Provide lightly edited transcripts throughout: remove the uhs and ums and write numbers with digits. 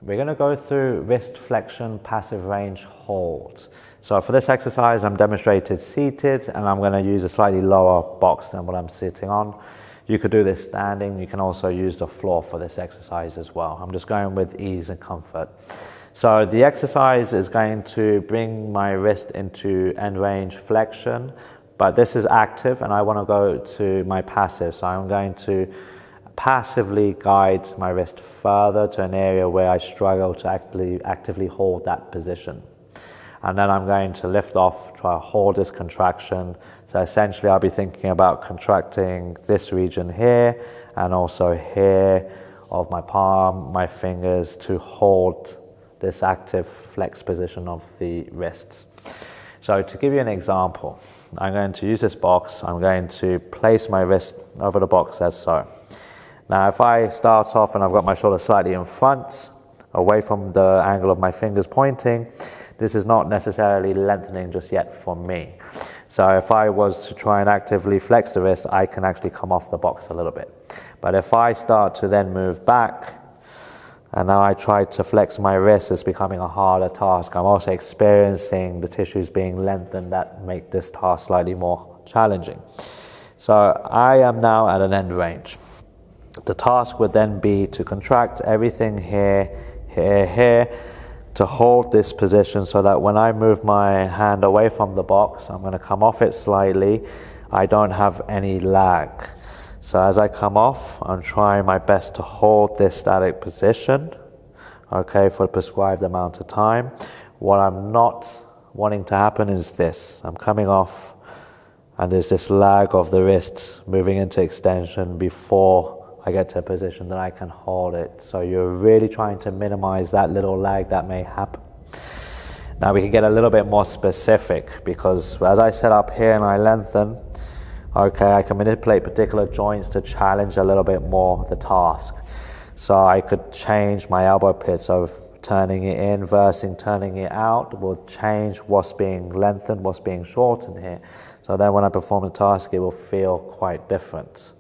We're going to go through wrist flexion passive range holds. So for this exercise, I'm demonstrated seated, and I'm going to use a slightly lower box than what I'm sitting on. You could do this standing. You can also use the floor for this exercise as well. I'm just going with ease and comfort. So the exercise is going to bring my wrist into end range flexion, but this is active and I want to go to my passive. So I'm going to passively guide my wrist further to an area where I struggle to actively hold that position. And then I'm going to lift off, try to hold this contraction. So essentially I'll be thinking about contracting this region here and also here of my palm, my fingers, to hold this active flex position of the wrists. So to give you an example, I'm going to use this box. I'm going to place my wrist over the box as so. Now if I start off and I've got my shoulder slightly in front, away from the angle of my fingers pointing, this is not necessarily lengthening just yet for me. So if I was to try and actively flex the wrist, I can actually come off the box a little bit. But if I start to then move back, and now I try to flex my wrist, it's becoming a harder task. I'm also experiencing the tissues being lengthened that make this task slightly more challenging. So I am now at an end range. The task would then be to contract everything here, here, here, to hold this position so that when I move my hand away from the box, I'm going to come off it slightly. I don't have any lag. So as I come off, I'm trying my best to hold this static position, okay, for a prescribed amount of time. What I'm not wanting to happen is this. I'm coming off and there's this lag of the wrist moving into extension before I get to a position that I can hold it. So you're really trying to minimize that little lag that may happen. Now we can get a little bit more specific, because as I set up here and I lengthen, okay, I can manipulate particular joints to challenge a little bit more the task. So I could change my elbow pitch, so turning it in versus turning it out will change what's being lengthened, what's being shortened here. So then when I perform the task, it will feel quite different.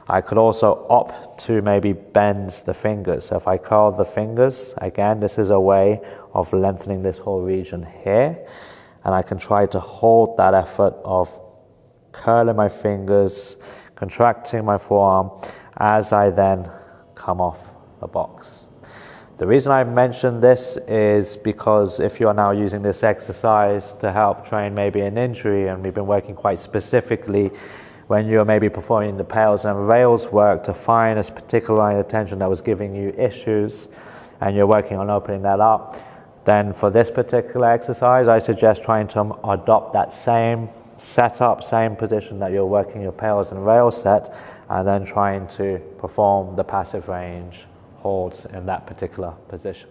I could also opt to maybe bend the fingers. So if I curl the fingers, again, this is a way of lengthening this whole region here. And I can try to hold that effort of curling my fingers, contracting my forearm as I then come off the box. The reason I mention this is because if you are now using this exercise to help train maybe an injury, and we've been working quite specifically when you're maybe performing the pales and rails work to find this particular line of tension that was giving you issues, and you're working on opening that up, then for this particular exercise, I suggest trying to adopt that same setup, same position that you're working your pales and rails set, and then trying to perform the passive range holds in that particular position.